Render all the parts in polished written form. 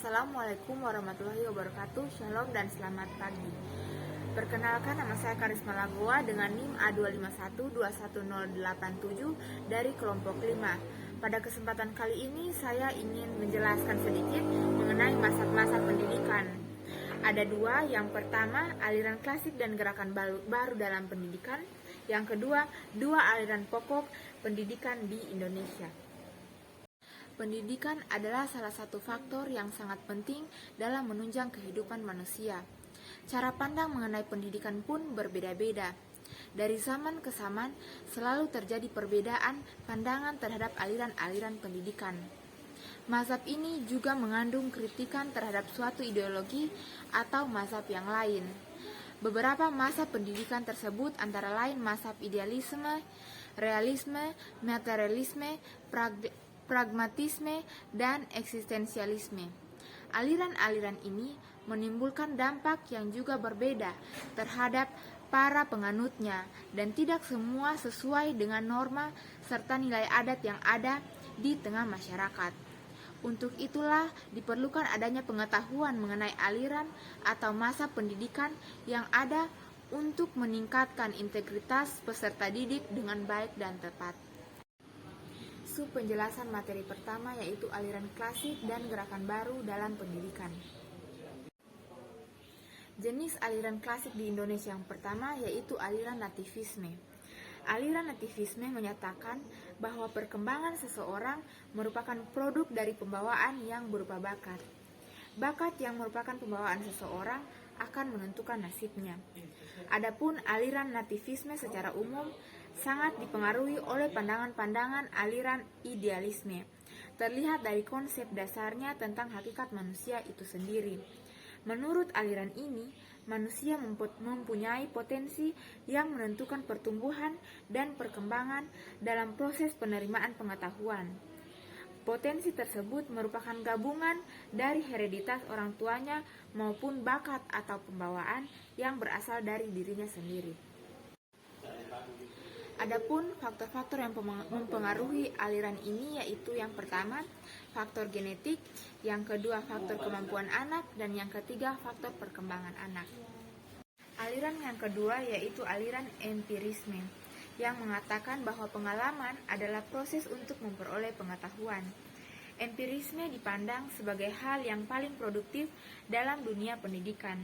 Assalamualaikum warahmatullahi wabarakatuh. Shalom dan selamat pagi. Perkenalkan, nama saya Karisma Lagoa dengan NIM A251211087 dari kelompok 5. Pada kesempatan kali ini saya ingin menjelaskan sedikit mengenai masa-masa pendidikan. Ada dua, yang pertama aliran klasik dan gerakan baru dalam pendidikan. Yang kedua, dua aliran pokok pendidikan di Indonesia. Pendidikan adalah salah satu faktor yang sangat penting dalam menunjang kehidupan manusia. Cara pandang mengenai pendidikan pun berbeda-beda. Dari zaman ke zaman selalu terjadi perbedaan pandangan terhadap aliran-aliran pendidikan. Mazhab ini juga mengandung kritikan terhadap suatu ideologi atau mazhab yang lain. Beberapa mazhab pendidikan tersebut antara lain mazhab idealisme, realisme, materialisme, pragmatisme, dan eksistensialisme. Aliran-aliran ini menimbulkan dampak yang juga berbeda terhadap para penganutnya dan tidak semua sesuai dengan norma serta nilai adat yang ada di tengah masyarakat. Untuk itulah diperlukan adanya pengetahuan mengenai aliran atau masa pendidikan yang ada untuk meningkatkan integritas peserta didik dengan baik dan tepat. Penjelasan materi pertama yaitu aliran klasik dan gerakan baru dalam pendidikan. Jenis aliran klasik di Indonesia yang pertama yaitu aliran nativisme. Aliran nativisme menyatakan bahwa perkembangan seseorang merupakan produk dari pembawaan yang berupa bakat. Bakat yang merupakan pembawaan seseorang akan menentukan nasibnya. Adapun aliran nativisme secara umum sangat dipengaruhi oleh pandangan-pandangan aliran idealisme. Terlihat dari konsep dasarnya tentang hakikat manusia itu sendiri. Menurut aliran ini, manusia mempunyai potensi yang menentukan pertumbuhan dan perkembangan dalam proses penerimaan pengetahuan. Potensi tersebut merupakan gabungan dari hereditas orang tuanya maupun bakat atau pembawaan yang berasal dari dirinya sendiri. Adapun faktor-faktor yang mempengaruhi aliran ini yaitu yang pertama, faktor genetik, yang kedua faktor kemampuan anak, dan yang ketiga faktor perkembangan anak. Aliran yang kedua yaitu aliran empirisme, yang mengatakan bahwa pengalaman adalah proses untuk memperoleh pengetahuan. Empirisme dipandang sebagai hal yang paling produktif dalam dunia pendidikan.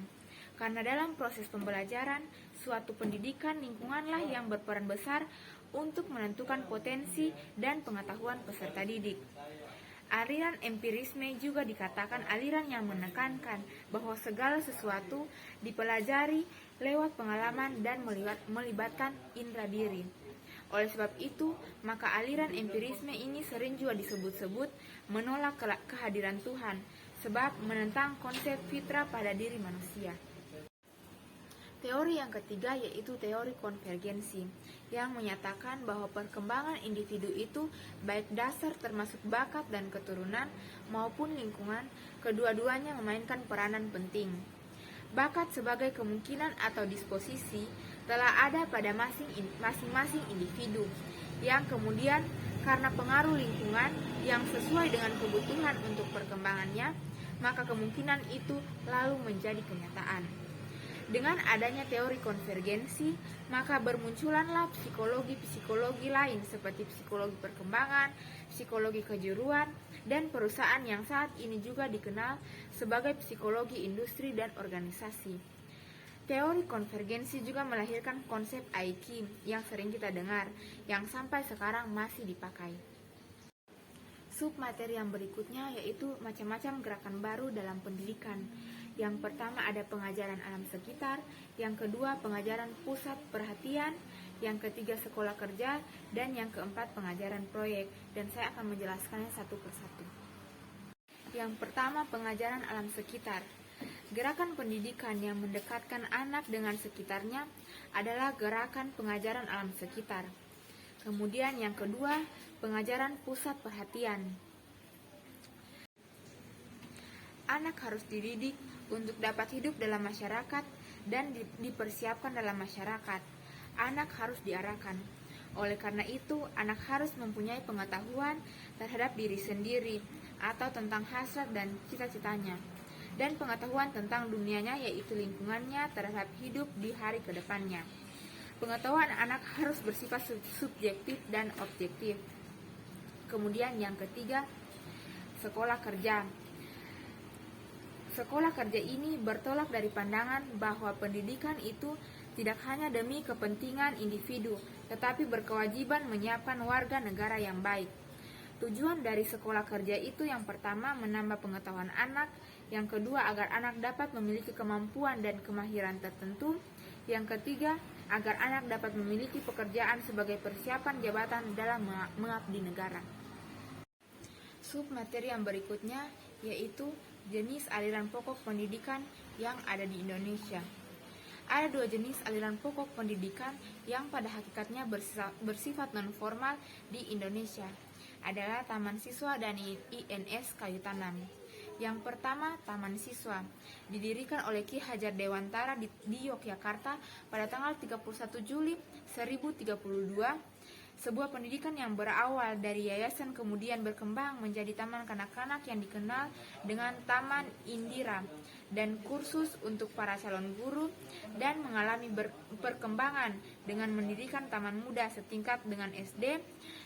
Karena dalam proses pembelajaran, suatu pendidikan lingkunganlah yang berperan besar untuk menentukan potensi dan pengetahuan peserta didik. Aliran empirisme juga dikatakan aliran yang menekankan bahwa segala sesuatu dipelajari lewat pengalaman dan melibatkan indera diri. Oleh sebab itu, maka aliran empirisme ini sering juga disebut-sebut menolak kehadiran Tuhan, sebab menentang konsep fitrah pada diri manusia. Teori yang ketiga yaitu teori konvergensi, yang menyatakan bahwa perkembangan individu itu baik dasar termasuk bakat dan keturunan maupun lingkungan, kedua-duanya memainkan peranan penting. Bakat sebagai kemungkinan atau disposisi telah ada pada masing-masing individu, yang kemudian karena pengaruh lingkungan yang sesuai dengan kebutuhan untuk perkembangannya, maka kemungkinan itu lalu menjadi kenyataan. Dengan adanya teori konvergensi, maka bermunculanlah psikologi-psikologi lain seperti psikologi perkembangan, psikologi kejuruan, dan perusahaan yang saat ini juga dikenal sebagai psikologi industri dan organisasi. Teori konvergensi juga melahirkan konsep Aiki yang sering kita dengar, yang sampai sekarang masih dipakai. Submateri yang berikutnya yaitu macam-macam gerakan baru dalam pendidikan. Yang pertama ada pengajaran alam sekitar, yang kedua pengajaran pusat perhatian, yang ketiga sekolah kerja, dan yang keempat pengajaran proyek, dan saya akan menjelaskannya satu persatu. Yang pertama pengajaran alam sekitar. Gerakan pendidikan yang mendekatkan anak dengan sekitarnya adalah gerakan pengajaran alam sekitar. Kemudian yang kedua pengajaran pusat perhatian. Anak harus dididik untuk dapat hidup dalam masyarakat dan dipersiapkan dalam masyarakat. Anak harus diarahkan. Oleh karena itu, anak harus mempunyai pengetahuan terhadap diri sendiri, atau tentang hasrat dan cita-citanya, dan pengetahuan tentang dunianya yaitu lingkungannya terhadap hidup di hari kedepannya. Pengetahuan anak harus bersifat subjektif dan objektif. Kemudian yang ketiga, sekolah kerja. Sekolah kerja ini bertolak dari pandangan bahwa pendidikan itu tidak hanya demi kepentingan individu, tetapi berkewajiban menyiapkan warga negara yang baik. Tujuan dari sekolah kerja itu yang pertama menambah pengetahuan anak, yang kedua agar anak dapat memiliki kemampuan dan kemahiran tertentu, yang ketiga agar anak dapat memiliki pekerjaan sebagai persiapan jabatan dalam mengabdi negara. Submateri yang berikutnya yaitu jenis aliran pokok pendidikan yang ada di Indonesia. Ada dua jenis aliran pokok pendidikan yang pada hakikatnya bersifat non-formal di Indonesia, adalah Taman Siswa dan INS Kayu Tanam. Yang pertama, Taman Siswa, didirikan oleh Ki Hajar Dewantara di Yogyakarta pada tanggal 31 Juli 1032. Sebuah pendidikan yang berawal dari yayasan kemudian berkembang menjadi taman kanak-kanak yang dikenal dengan Taman Indira, dan kursus untuk para calon guru, dan mengalami perkembangan dengan mendirikan taman muda setingkat dengan SD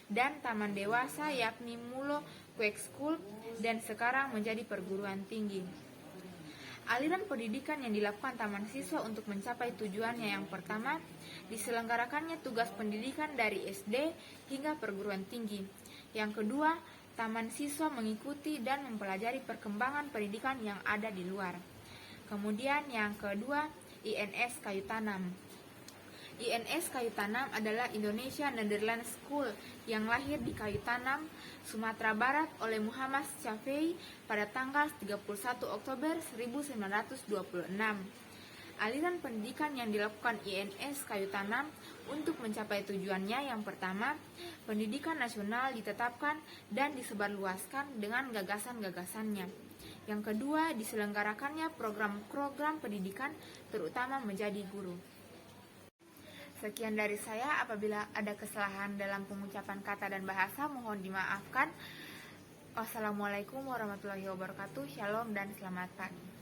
dan taman dewasa yakni Mulo Quake School, dan sekarang menjadi perguruan tinggi. Aliran pendidikan yang dilakukan Taman Siswa untuk mencapai tujuannya yang pertama, diselenggarakannya tugas pendidikan dari SD hingga perguruan tinggi. Yang kedua, Taman Siswa mengikuti dan mempelajari perkembangan pendidikan yang ada di luar. Kemudian yang kedua, INS Kayu Tanam. INS Kayu Tanam adalah Indonesia Netherlands School yang lahir di Kayu Tanam, Sumatera Barat oleh Muhammad Syafi'i pada tanggal 31 Oktober 1926. Aliran pendidikan yang dilakukan INS Kayu Tanam untuk mencapai tujuannya yang pertama, pendidikan nasional ditetapkan dan disebarluaskan dengan gagasan-gagasannya. Yang kedua, diselenggarakannya program-program pendidikan terutama menjadi guru. Sekian dari saya, apabila ada kesalahan dalam pengucapan kata dan bahasa mohon dimaafkan. Wassalamualaikum warahmatullahi wabarakatuh. Shalom dan selamat pagi.